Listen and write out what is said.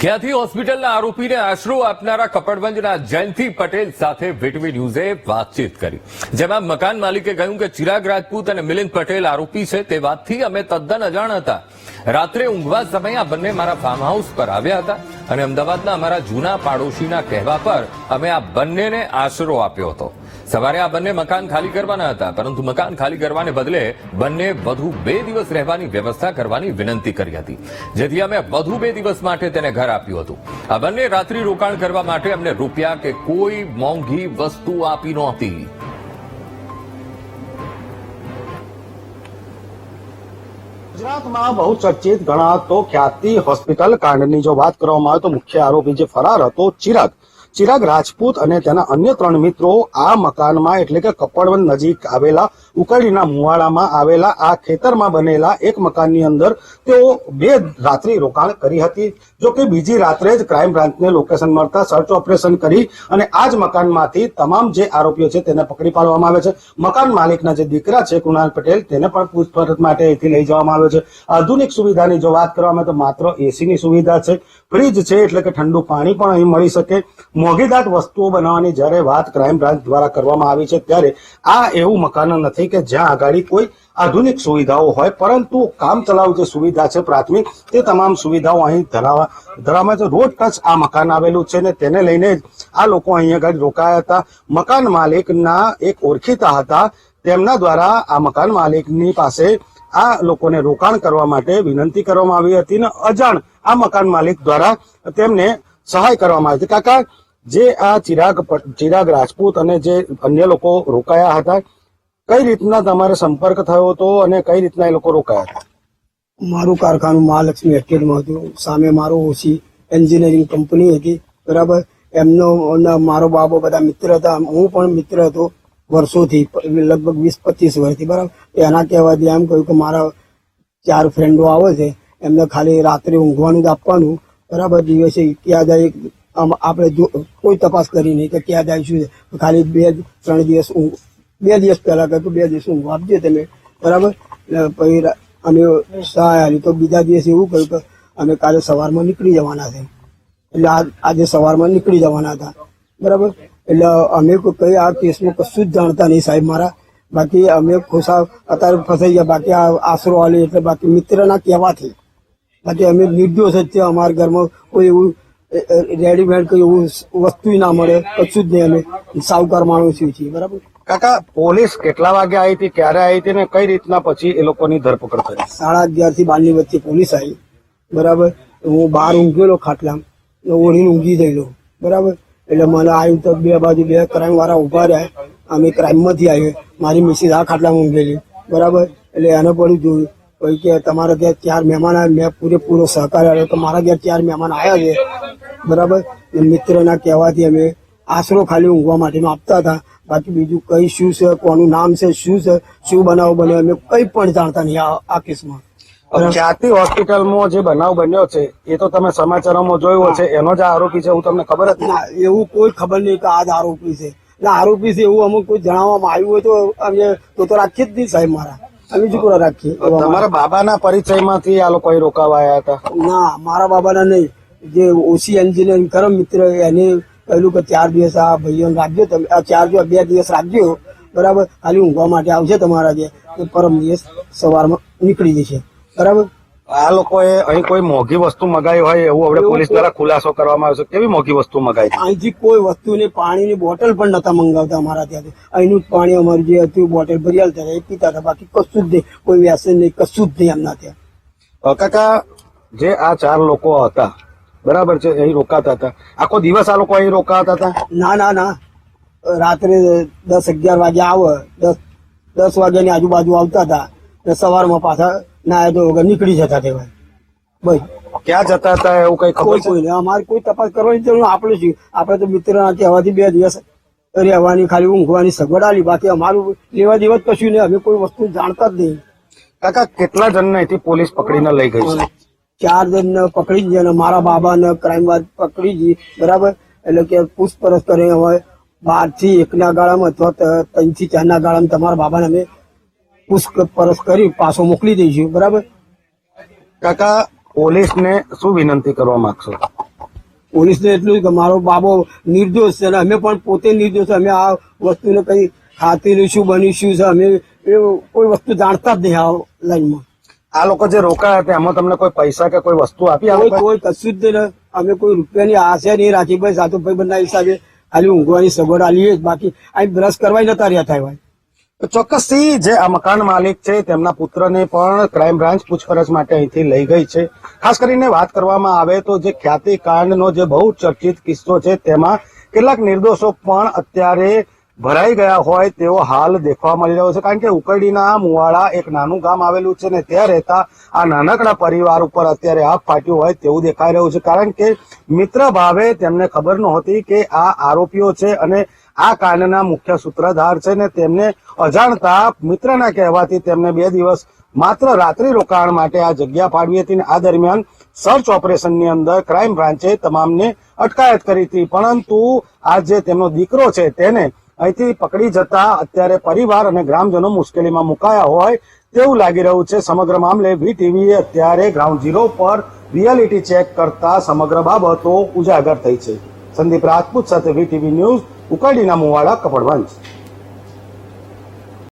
ખ્યાતિ હોસ્પિટલના આરોપીને આશરો આપનારા કપડવંજના જયંતિ પટેલ સાથે વીટીવી ન્યૂઝે વાતચીત કરી, જેમાં મકાન માલિકે કહ્યું કે ચિરાગ રાજપૂત અને મિલિંદ પટેલ આરોપી છે તે વાતથી અમે તદ્દન અજાણ હતા. રાત્રે ઊંઘવા સમયે આ બંને મારા ફાર્મ હાઉસ પર આવ્યા હતા અને અમદાવાદના અમારા જૂના પાડોશીના કહેવા પર અમે આ બંનેને આશરો આપ્યો હતો. સવારે આ બંને મકાન ખાલી કરવાના હતા, પરંતુ મકાન ખાલી કરવાને બદલે બંને વધુ 2 દિવસ રહેવાની વ્યવસ્થા કરવાની વિનંતી કરી હતી, જેથી અમે વધુ 2 દિવસ માટે તેને ઘર આપ્યું હતું. આ બંને રાત્રિ રોકાણ કરવા માટે અમને રૂપિયા કે કોઈ મોંઘી વસ્તુ આપી નહોતી. ગુજરાતમાં બહુ ચર્ચિત ગણાતો ખ્યાતિ હોસ્પિટલ કાંડની જો વાત કરવામાં આવે તો મુખ્ય આરોપી જે ફરાર હતો ચિરાગ રાજપૂત અને તેના અન્ય 3 મિત્રો આ મકાનમાં એટલે કે કપડવંજ નજીક આવેલા ઉકરડીના મુવાડામાં આવેલા આ ખેતરમાં બનેલા એક મકાનની અંદર તેઓ 2 રાત્રિ રોકાણ કરી હતી. જો કે બીજી રાત્રે જ ક્રાઇમ બ્રાન્ચને લોકેશન મળતા સર્ચ ઓપરેશન કરી અને આ જ મકાનમાંથી તમામ જે આરોપીઓ છે તેને પકડી પાડવામાં આવે છે. મકાન માલિકના જે દીકરા છે કુણાલ પટેલ તેને પણ પૂછપરછ માટે અહીંથી લઈ જવામાં આવ્યો છે. આધુનિક સુવિધાની જો વાત કરવામાં આવે તો માત્ર એસીની સુવિધા છે, ફ્રીજ છે એટલે કે ઠંડુ પાણી પણ અહીં મળી શકે. મોંઘીદાટ વસ્તુઓ બનાવવાની જ્યારે વાત ક્રાઇમ બ્રાન્ચ દ્વારા કરવામાં આવી છે ત્યારે આ એવું મકાન નથી કે જ્યાં આગાડી કોઈ આધુનિક સુવિધાઓ હોય, પરંતુ કામ ચલાઉ જે સુવિધા છે પ્રાથમિક તે તમામ સુવિધાઓ અહીં ધરાવવામાં છે. રોડ ટચ આ મકાન આવેલું છે ને તેને લઈને જ આ લોકો અહીં આગળ રોકાયા હતા. મકાન માલિકના એક ઓળખીતા હતા, તેમના દ્વારા આ મકાન માલિકની પાસે આ લોકોને રોકાણ કરવા માટે વિનંતી કરવામાં આવી હતી ને અજાણ આ મકાન માલિક દ્વારા તેમને સહાય કરવામાં આવી હતી. કાકા, જે આ ચિરાગ રાજપૂત અને જે અન્ય લોકો રોકાયા હતા, કઈ રીતના તમારે સંપર્ક થયો હતો અને કઈ રીતના એ લોકો રોકાયા હતા? મારું કારખાનું મહાલક્ષ્મી એસ્ટેટમાં હતું, સામે મારો ઓછી એન્જિનિયરિંગ કંપની હતી, બરાબર. એમનો મારો બાબો બધા મિત્ર હતા, હું પણ મિત્ર હતો વર્ષોથી, લગભગ 20-25 વર્ષથી, બરાબર. એના કહેવાથી એમ કહ્યું કે મારા 4 ફ્રેન્ડો આવે છે, એમને ખાલી રાત્રે ઊંઘવાનું જ આપવાનું, બરાબર. દિવસે ક્યાં જાય આપણે કોઈ તપાસ કરી નહીં કે ક્યાં જાય શું, ખાલી 2-3 દિવસ 2 દિવસ પહેલા કહ્યું 2 દિવસ ઊંઘ આપજો તમે, બરાબર. પછી અમે સહાય આવી તો બીજા દિવસે એવું કહ્યું કે અમે કાલે સવારમાં નીકળી જવાના છે, એટલે આજે સવારમાં નીકળી જવાના હતા, બરાબર. એટલે અમે કઈ આ કેસમાં કશું જ જાણતા નહીં સાહેબ મારા. બાકી અમે ખુશા અત્યારે ફસાઈ ગયા, બાકી આ આશરો આલી એટલે બાકી મિત્રના કહેવાથી, બાકી અમે નિર્દોષ જ છે. અમારા ઘરમાં કોઈ એવું રેડીમેડ કોઈ એવું વસ્તુ ના મળે, કશું જ નહીં. અમે સાવકાર માણસો છીએ, બરાબર. કાકા, પોલીસ કેટલા વાગે આવી હતી, ક્યારે આવી હતી ને કઈ રીતના પછી એ લોકોની ધરપકડ કરી? 11:30 થી 12 ની વચ્ચે પોલીસ આવી, બરાબર. હું બહાર ઊંઘેલો ખાટલામાં, ઓળીને ઊંઘી ગયેલો, બરાબર. એટલે મને આવ્યું તો 2 બાજુ 2 ક્રાઇમ વાળા ઉભા રહ્યા. અમે ક્રાઇમમાંથી આવ્યો, મારી મિસિસ આ ખાટલામાં ઊંઘેલી, બરાબર. એટલે એને પણ જોયું કોઈ કે તમારા ત્યાં 4 મહેમાન આવ્યા. મેં પૂરેપૂરો સહકાર આવ્યો તો મારા ત્યાં 4 મહેમાન આવ્યા છે, બરાબર. મિત્રના કહેવાથી અમે આશરો ખાલી ઊંઘવા માટેનો આપતા હતા, બાકી બીજું કઈ શું છે, કોનું નામ છે, શું છે, શું બનાવ બન્યો અમે કઈ પણ જાણતા નહીં આ કેસમાં. ખ્યાતિ હોસ્પિટલમાં જે બનાવ બન્યો છે એ તો તમે સમાચારોમાં જોયો છે, એનો જ આરોપી છે એવું તમને ખબર હતી? ના, એવું કોઈ ખબર નહીં કે આ જ આરોપી છે. એટલે આરોપી છે એવું અમુક કોઈ જણાવવામાં આવ્યું હોય તો અમે તો રાખીએ જ નહીં સાહેબ મારા, અમે જ પૂરા રાખીએ. તમારા બાબાના પરિચયમાંથી આ લોકો રોકાવાયા હતા? ના, મારા બાબાના નહીં. જે ઓછી એન્જિનિયરિંગ કરો મિત્ર એને કહ્યું કે 4 દિવસ આ ભાઈઓને રાખજો તમે, આ 2 દિવસ રાખજો, બરાબર. ખાલી ઊંઘવા માટે આવશે તમારા ત્યાં, પરમ દિવસ સવારમાં નીકળી જશે, બરાબર. આ લોકોએ અહીં કોઈ મોંઘી વસ્તુ મગાવી હોય એવું હવે પોલીસ દ્વારા ખુલાસો કરવામાં આવ્યો છે. કેવી મોંઘી વસ્તુ મગાવી? અહીંથી કોઈ વસ્તુ ને પાણીની બોટલ પણ નતા મંગાવતા અમારા ત્યાંથી. અહીંનું જ પાણી અમારું જે હતું બોટલ ભરી આલતા હતા, એ પીતા હતા, બાકી કશું જ નહીં, કોઈ વ્યસન નહીં, કશું જ નહીં એમના ત્યાં. કાકા, જે આ 4 લોકો હતા, બરાબર છે, અહીં રોકાતા હતા, આખો દિવસ આ લોકો અહીં રોકાતા હતા? ના, રાત્રે 10-11 વાગે આવે, 10 વાગ્યાની આજુબાજુ આવતા હતા ને સવારમાં પાછા ના તો વગર નીકળી જતા તે ભાઈ. બસ. ક્યાં જતા હતા એવું કઈ ખબર? કોઈ નહીં, અમારે કોઈ તપાસ કરવાની જરૂર. આપણે શું, આપણે તો મિત્રના કહેવાથી 2 દિવસ રહેવાની ખાલી ઊંઘવાની સગવડ આલી, બાકી અમારું લેવા દેવા જ કશું નહીં. અમે કોઈ વસ્તુ જાણતા જ નહીં. કાકા, કેટલા જણને અહીંથી પોલીસ પકડીને લઈ ગઈ છે? 4 જણને પકડી જ અને મારા બાબાને ક્રાઇમ બાદ પકડી ગઈ, બરાબર. એટલે કે પૂછપરછ કરી હવે 12 થી 1 ના ગાળામાં અથવા 3 થી 4 ના ગાળામાં તમારા બાબાને અમે પૂછપરછ કરી પાછો મોકલી દઈશું, બરાબર. કાકા, પોલીસને શું વિનંતી કરવા માંગશો? પોલીસને એટલું કે મારો બાબો નિર્દોષ છે અને અમે પણ પોતે નિર્દોષ છે. અમે આ વસ્તુને કઈ ખાતરી શું બન્યું શું છે અમે એ કોઈ વસ્તુ જાણતા જ નહીં આ લાઈનમાં. આ લોકો જે રોકાયા હતા એમાં તમને કોઈ પૈસા કે કોઈ વસ્તુ આપી? આ કોઈ લોકોએ? કોઈ કશું જ નહીં. અમે કોઈ રૂપિયાની આશા નહીં રાખી. ભાઈ સાતો ભાઈ બંધના હિસાબે ખાલી ઊંઘવાની સગવડ આલીએ જ, બાકી અહીં બ્રશ કરવા નતા રહ્યા થાય ભાઈ. ચોક્કસથી જે આ મકાન માલિક છે તેમના પુત્રને પણ ક્રાઇમ બ્રાન્ચ પૂછપરછ માટે અહીંથી લઈ ગઈ છે. ખાસ કરીને વાત કરવામાં આવે તો જે ખ્યાતિકાંડનો જે બહુ ચર્ચિત કિસ્સો છે તેમાં કેટલાક નિર્દોષો પણ અત્યારે ભરાઈ ગયા હોય તેવો હાલ દેખવા મળી રહ્યો છે. કારણ કે ઉકરડીના મુવાડા એક નાનું ગામ આવેલું છે ને ત્યાં રહેતા આ નાનકડા પરિવાર ઉપર અત્યારે આગ ફાટ્યું હોય તેવું દેખાઈ રહ્યું છે. કારણ કે મિત્ર ભાવે તેમને ખબર નહોતી કે આ આરોપીઓ છે અને આ કાંડના મુખ્ય સૂત્રધાર છે ને તેમને અજાણતા મિત્રના કહેવાથી તેમને 2 દિવસ માત્ર રાત્રિ રોકાણ માટે આ જગ્યા ફાળવી હતી. આ દરમિયાન સર્ચ ઓપરેશનની અંદર ક્રાઇમ બ્રાન્ચે તમામને અટકાયત કરી હતી. પરંતુ આ જે તેમનો દીકરો છે તેને અહીંથી પકડી જતા અત્યારે પરિવાર અને ગ્રામજનો મુશ્કેલીમાં મુકાયા હોય તેવું લાગી રહ્યું છે. સમગ્ર મામલે વીટીવીએ અત્યારે ગ્રાઉન્ડ ઝીરો પર રિયાલિટી ચેક કરતા સમગ્ર બાબતો ઉજાગર થઈ છે. સંદીપ રાજપૂત સાથે વીટીવી ન્યૂઝ, ઉકરડીના મુવાડા, કપડવંજ.